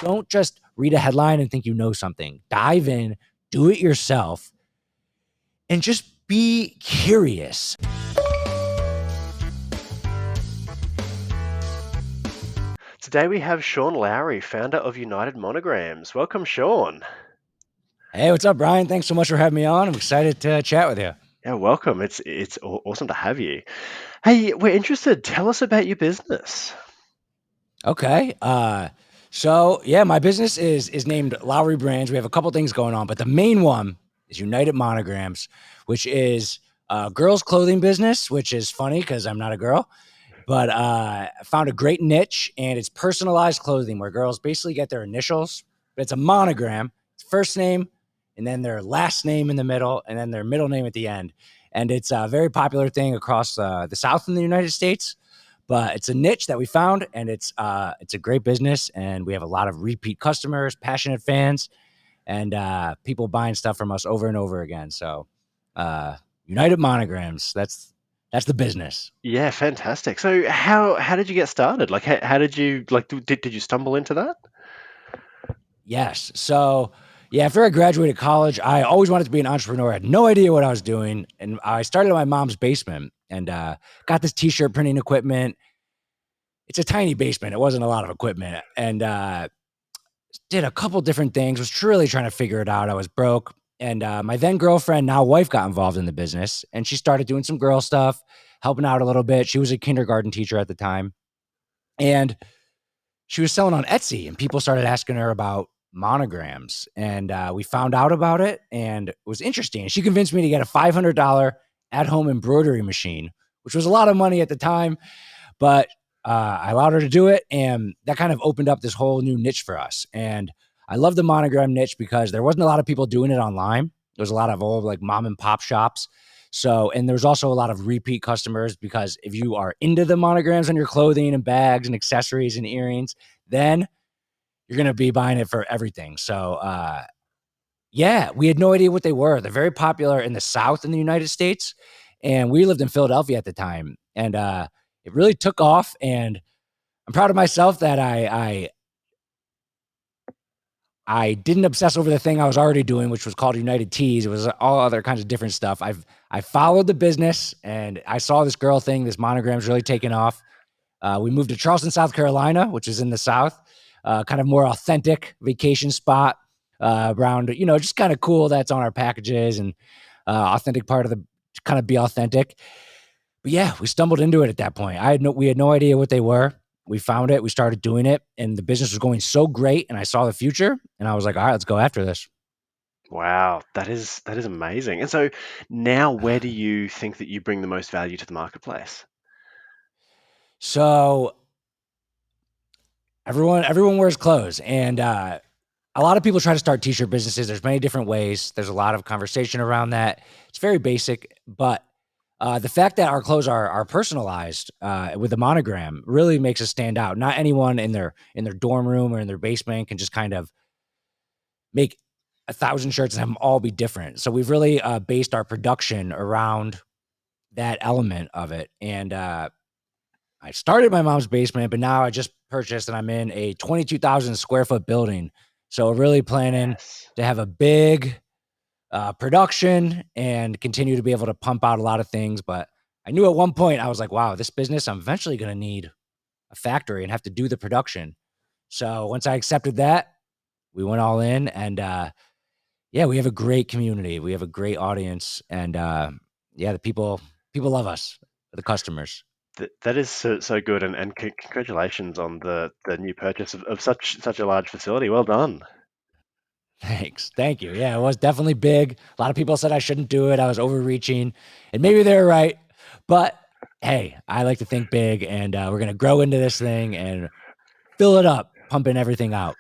don't just read a headline and think you know something. Dive in, do it yourself, and just be curious. Today we have Sean Lowery, founder of United-Monograms. Welcome, Sean. Hey, what's up, Brian? Thanks so much for having me on. I'm excited to chat with you. Yeah, welcome. It's awesome to have you. Hey, we're interested. Tell us about your business. Okay. So yeah, my business is named Lowery Brands. We have a couple things going on, but the main one is United-Monograms, which is a girls' clothing business, which is funny because I'm not a girl. But I found a great niche, and it's personalized clothing where girls basically get their initials, but it's a monogram. It's first name, and then their last name in the middle, and then their middle name at the end. And it's a very popular thing across the South in the United States. But it's a niche that we found, and it's a great business, and we have a lot of repeat customers, passionate fans, and people buying stuff from us over and over again. So, United-Monograms, that's the business. Yeah, fantastic. So how did you get started? Like how did you did you stumble into that? Yes. So, yeah, after I graduated college, I always wanted to be an entrepreneur. I had no idea what I was doing. And I started in my mom's basement and got this t-shirt printing equipment. It's a tiny basement. It wasn't a lot of equipment. And did a couple different things, was truly trying to figure it out. I was broke. And my then girlfriend, now wife, got involved in the business. And she started doing some girl stuff, helping out a little bit. She was a kindergarten teacher at the time. And she was selling on Etsy, and people started asking her about monograms, and we found out about it, and it was interesting. She convinced me to get a $500 at-home embroidery machine, which was a lot of money at the time, but I allowed her to do it, and that kind of opened up this whole new niche for us. And I love the monogram niche because there wasn't a lot of people doing it online. There was a lot of old like mom and pop shops. So, and there's also a lot of repeat customers because if you are into the monograms on your clothing and bags and accessories and earrings, then you're going to be buying it for everything. So, yeah, we had no idea what they were. They're very popular in the South in the United States. And we lived in Philadelphia at the time. And it really took off. And I'm proud of myself that I didn't obsess over the thing I was already doing, which was called United Tees. It was all other kinds of different stuff. I followed the business, and I saw this girl thing, this monogram's really taking off. We moved to Charleston, South Carolina, which is in the South, kind of more authentic vacation spot around, just kind of cool that's on our packages and authentic part of the kind of be authentic. But yeah, we stumbled into it at that point. We had no idea what they were. We found it, we started doing it, and the business was going so great, and I saw the future, and I was like, all right, let's go after this. Wow, that is amazing. And so now where do you think that you bring the most value to the marketplace? So everyone wears clothes, and a lot of people try to start t-shirt businesses. There's many different ways. There's a lot of conversation around that. It's very basic, but the fact that our clothes are personalized with the monogram really makes us stand out. Not anyone in their dorm room or in their basement can just kind of make 1,000 shirts and have them all be different. So we've really based our production around that element of it. And I started my mom's basement, but now I just purchased and I'm in a 22,000 square foot building. So we're really planning Yes. to have a big production and continue to be able to pump out a lot of things. But I knew at one point I was like, wow, this business, I'm eventually going to need a factory and have to do the production. So once I accepted that, we went all in, and yeah, we have a great community. We have a great audience, and yeah, the people love us, the customers. That is so good, and congratulations on the new purchase of such a large facility. Well done. Thanks. Thank you. Yeah, it was definitely big. A lot of people said I shouldn't do it. I was overreaching, and maybe they're right. But hey, I like to think big, and we're gonna grow into this thing and fill it up, pumping everything out.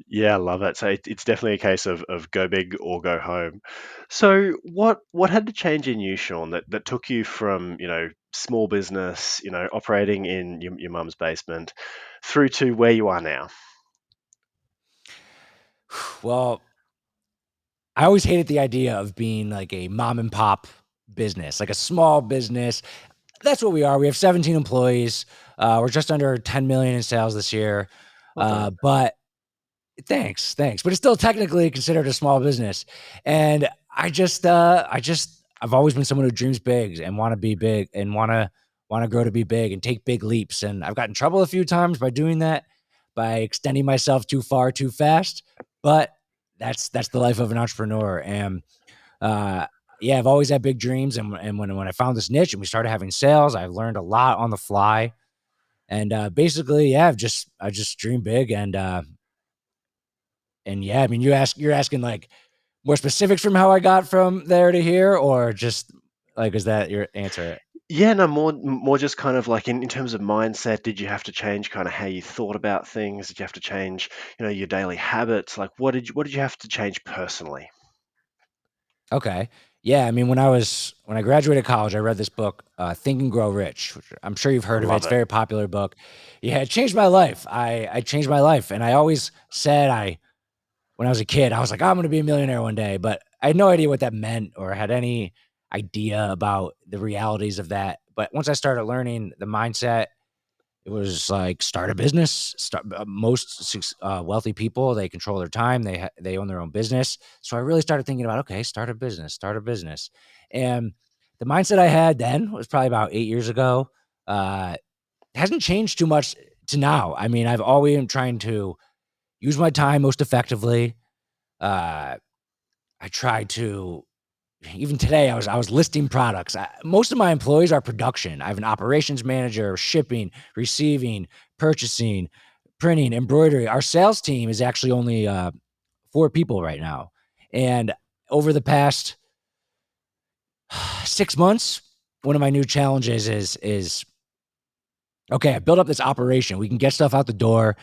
Yeah, I love it. So it's definitely a case of go big or go home. So what had to change in you, Sean, that took you from, small business, operating in your mum's basement through to where you are now? Well, I always hated the idea of being like a mom and pop business, like a small business. That's what we are. We have 17 employees. We're just under 10 million in sales this year. Well done. But Thanks. But it's still technically considered a small business. And I've always been someone who dreams big and want to be big and want to grow to be big and take big leaps. And I've gotten in trouble a few times by doing that, by extending myself too far too fast. But that's the life of an entrepreneur. And uh, yeah, I've always had big dreams. And when I found this niche and we started having sales, I've learned a lot on the fly. And basically, yeah, I just dream big and yeah, I mean, you're asking like more specifics from how I got from there to here, or just like, is that your answer? Yeah, no, more just kind of like in terms of mindset, did you have to change kind of how you thought about things? Did you have to change, your daily habits? Like what did you have to change personally? Okay. Yeah, I mean, when I graduated college, I read this book, Think and Grow Rich, which I'm sure you've heard of it. Love It's a it. very popular book. Yeah, it changed my life. I changed my life, and I always said when I was a kid, I was like, "Oh, I'm going to be a millionaire one day," but I had no idea what that meant or had any idea about the realities of that. But once I started learning the mindset, it was like start a business. Most wealthy people, they control their time. They own their own business. So I really started thinking about, okay, start a business. And the mindset I had then was probably about 8 years ago. Uh, hasn't changed too much to now. I mean, I've always been trying to use my time most effectively. Uh, I try to even today I was listing products. Most of my employees are production. I have an operations manager, shipping, receiving, purchasing, printing, embroidery. Our sales team is actually only 4 people right now. And over the past 6 months, one of my new challenges is okay, I built up this operation. We can get stuff out the door,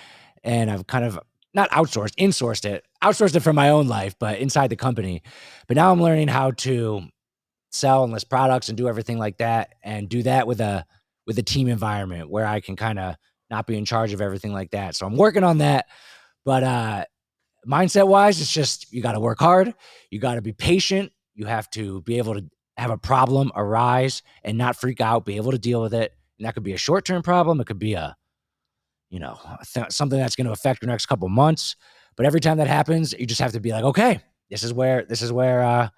and I've kind of not outsourced it from my own life, but inside the company. But now I'm learning how to sell and list products and do everything like that, and do that with a team environment where I can kind of not be in charge of everything like that. So I'm working on that. But mindset wise, it's just you got to work hard, you got to be patient, you have to be able to have a problem arise and not freak out, be able to deal with it. And that could be a short term problem, it could be something that's going to affect your next couple months. But every time that happens, you just have to be like, okay, this is where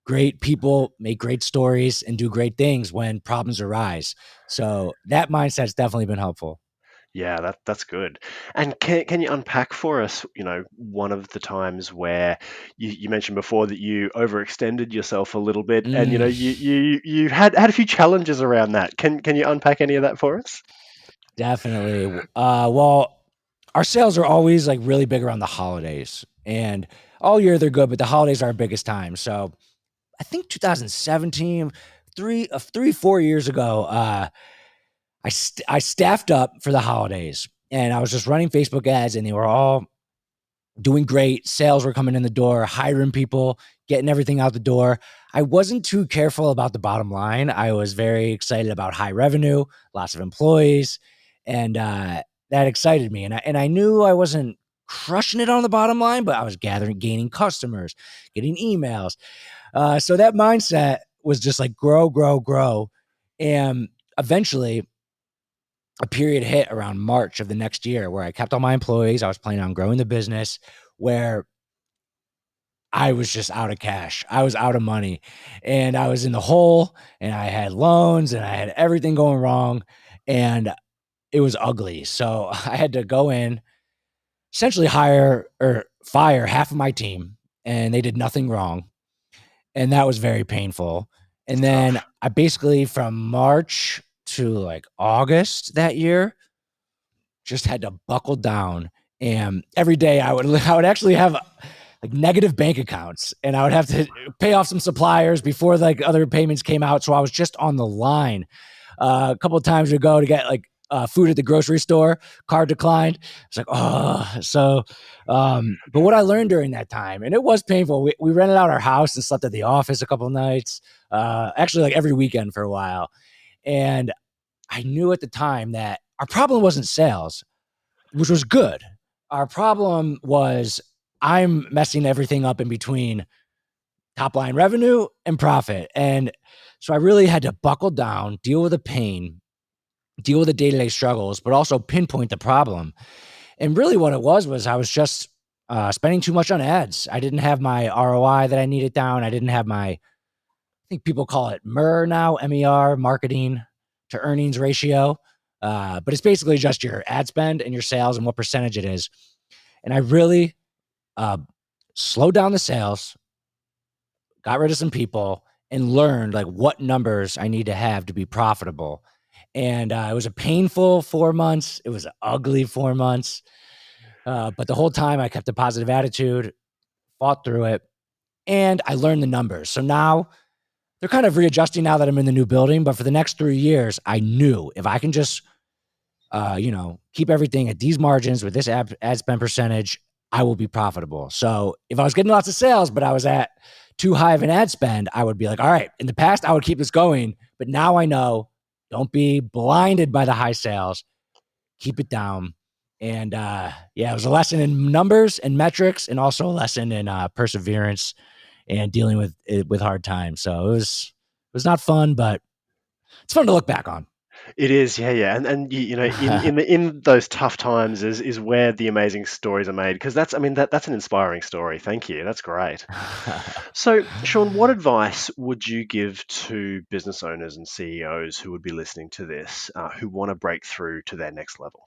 great people make great stories and do great things when problems arise. So that mindset's definitely been helpful. Yeah, that's good. And can you unpack for us, one of the times where you mentioned before that you overextended yourself a little bit, and Mm, you had a few challenges around that. Can you unpack any of that for us? definitely. Well, our sales are always like really big around the holidays, and all year they're good, but the holidays are our biggest time. So I think 2017, 4 years ago, I staffed up for the holidays, and I was just running Facebook ads, and they were all doing great. Sales were coming in the door, hiring people, getting everything out the door. I wasn't too careful about the bottom line. I was very excited about high revenue, lots of employees, and that excited me. And I knew I wasn't crushing it on the bottom line, but I was gaining customers, getting emails. So that mindset was just like grow, grow, grow, and eventually a period hit around March of the next year where I kept all my employees. I was planning on growing the business where I was just out of cash. I was out of money and I was in the hole and I had loans and I had everything going wrong and it was ugly. So I had to go in, essentially hire or fire half of my team, and they did nothing wrong. And that was very painful. It's And then tough. I basically from March to like August that year just had to buckle down. And every day I would actually have like negative bank accounts, and I would have to pay off some suppliers before like other payments came out. So I was just on the line. A couple of times we go to get like food at the grocery store, card declined. It's like, oh, so, but what I learned during that time, and it was painful. We rented out our house and slept at the office a couple of nights, actually like every weekend for a while. And I knew at the time that our problem wasn't sales, which was good. Our problem was I'm messing everything up in between top line revenue and profit. And so I really had to buckle down, deal with the pain, deal with the day to day struggles, but also pinpoint the problem. And really what it was spending too much on ads. I didn't have my ROI that I needed down. I didn't have my, I think people call it MER now, MER, marketing to earnings ratio. But it's basically just your ad spend and your sales and what percentage it is. And I really uh, slowed down the sales, got rid of some people, and learned like what numbers I need to have to be profitable. And it was a painful 4 months. It was an ugly 4 months. But the whole time I kept a positive attitude, fought through it, and I learned the numbers. So now they're kind of readjusting now that I'm in the new building. But for the next 3 years, I knew if I can just, keep everything at these margins with this ad spend percentage, I will be profitable. So if I was getting lots of sales, but I was at too high of an ad spend, I would be like, all right, in the past, I would keep this going. But now I know, don't be blinded by the high sales, keep it down. And yeah, it was a lesson in numbers and metrics, and also a lesson in perseverance and dealing with it with hard times. So it was not fun, but it's fun to look back on. It is, yeah, yeah, and you know, in those tough times is where the amazing stories are made, because that's, I mean, that's an inspiring story. Thank you, that's great. So, Sean, what advice would you give to business owners and CEOs who would be listening to this, who want to break through to their next level?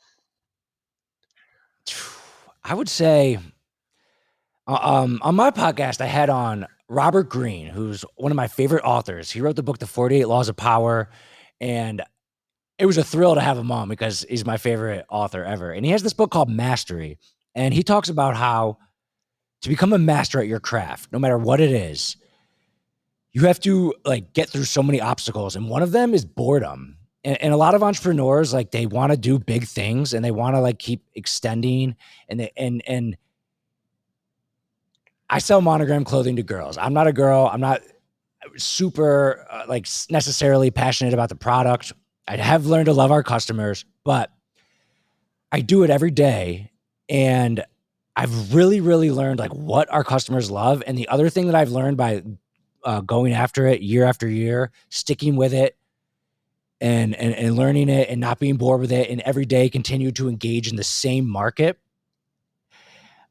I would say on my podcast, I had on Robert Greene, who's one of my favorite authors. He wrote the book, The 48 Laws of Power. And it was a thrill to have him on because he's my favorite author ever. And he has this book called Mastery. And he talks about how to become a master at your craft, no matter what it is, you have to like get through so many obstacles. And one of them is boredom. And a lot of entrepreneurs, like they want to do big things and they want to like keep extending and I sell monogram clothing to girls. I'm not a girl. I'm not super necessarily passionate about the product. I have learned to love our customers, but I do it every day. And I've really, really learned like what our customers love. And the other thing that I've learned by going after it year after year, sticking with it and learning it and not being bored with it, and every day continue to engage in the same market.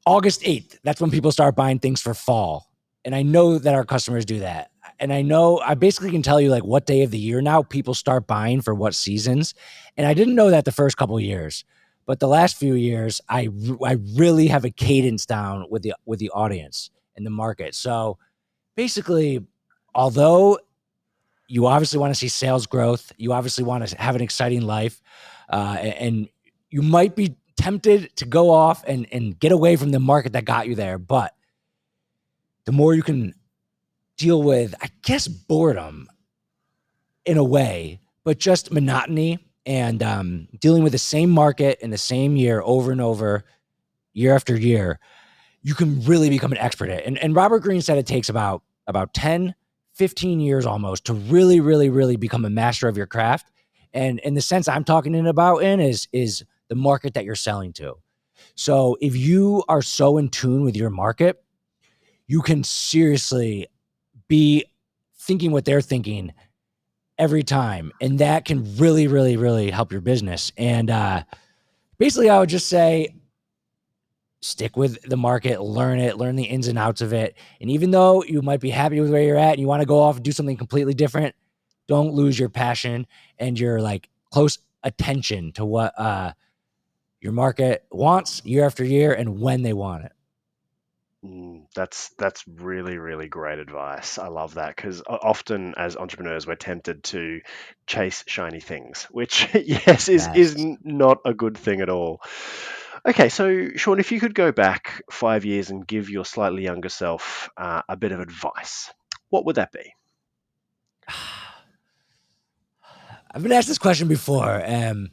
August 8th, that's when people start buying things for fall. And I know that our customers do that. And I know I basically can tell you like what day of the year now people start buying for what seasons. And I didn't know that the first couple of years, but the last few years, I really have a cadence down with the audience and the market. So basically, although you obviously want to see sales growth, you obviously want to have an exciting life, and you might be tempted to go off and get away from the market that got you there. But the more you can deal with, I guess, boredom in a way, but just monotony and dealing with the same market in the same year over and over, year after year, you can really become an expert at it. And Robert Greene said it takes about 10, 15 years almost to really, really, really become a master of your craft. And in the sense I'm talking about is the market that you're selling to. So if you are so in tune with your market, you can seriously be thinking what they're thinking every time. And that can really, really, really help your business. And basically, I would just say stick with the market, learn it, learn the ins and outs of it. And even though you might be happy with where you're at and you want to go off and do something completely different, don't lose your passion and your like close attention to what your market wants year after year and when they want it. That's really, really great advice. I love that, because often as entrepreneurs we're tempted to chase shiny things, which yes is Yes. not a good thing at all. Okay, so Sean, if you could go back 5 years and give your slightly younger self a bit of advice, what would that be? I've been asked this question before, and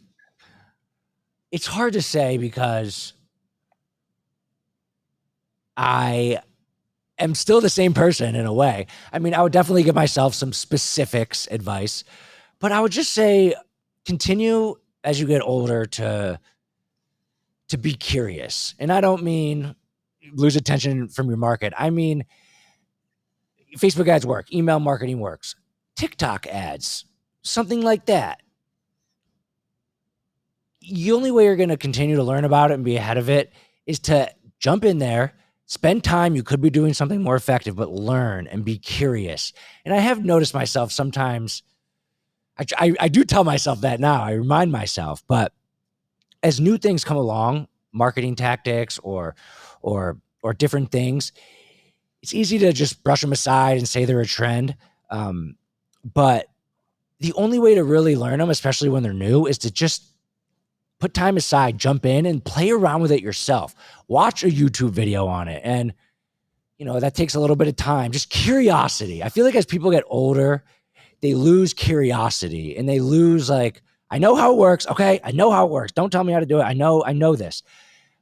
it's hard to say because I am still the same person in a way. I mean, I would definitely give myself some specifics advice, but I would just say continue as you get older to be curious. And I don't mean lose attention from your market. I mean Facebook ads work, email marketing works, TikTok ads, something like that. The only way you're going to continue to learn about it and be ahead of it is to jump in there, spend time. You could be doing something more effective, but learn and be curious. And I have noticed myself sometimes, I do tell myself that now, I remind myself, but as new things come along, marketing tactics or different things, it's easy to just brush them aside and say they're a trend. But the only way to really learn them, especially when they're new, is to just put time aside, jump in and play around with it yourself. Watch a YouTube video on it. And, that takes a little bit of time, just curiosity. I feel like as people get older, they lose curiosity and they lose like, I know how it works. Okay. I know how it works. Don't tell me how to do it. I know this.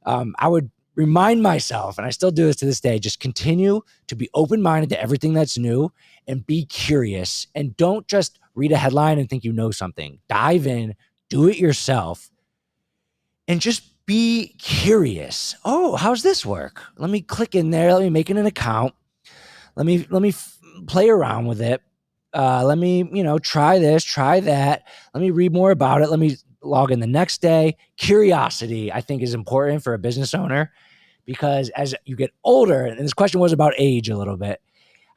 I would remind myself, and I still do this to this day, just continue to be open-minded to everything that's new and be curious. And don't just read a headline and think you know something. Dive in, do it yourself, and just be curious. Oh, how's this work? Let me click in there. Let me make it an account. Let me play around with it. Let me, try this, try that. Let me read more about it. Let me log in the next day. Curiosity, I think, is important for a business owner because as you get older, and this question was about age a little bit,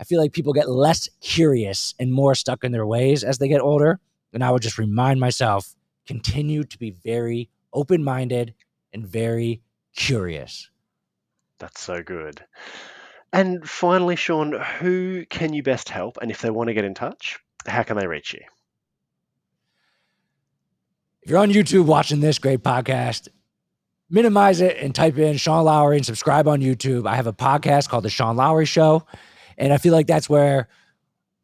I feel like people get less curious and more stuck in their ways as they get older. And I would just remind myself, continue to be very open-minded and very curious. That's so good. And finally, Sean, who can you best help? And if they want to get in touch, how can they reach you? If you're on YouTube watching this great podcast, minimize it and type in Sean Lowery and subscribe on YouTube. I have a podcast called The Sean Lowery Show. And I feel like that's where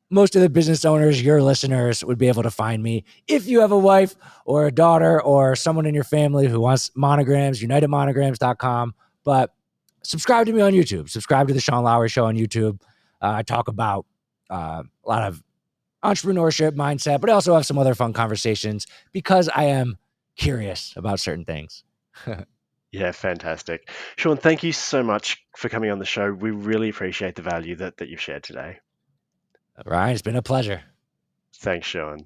most of the business owners, your listeners, would be able to find me. If you have a wife or a daughter or someone in your family who wants monograms, United-Monograms.com. But subscribe to me on YouTube. Subscribe to The Sean Lowery Show on YouTube. I talk about a lot of entrepreneurship mindset, but I also have some other fun conversations because I am curious about certain things. Yeah, fantastic. Sean, thank you so much for coming on the show. We really appreciate the value that you've shared today. Ryan, it's been a pleasure. Thanks, Sean.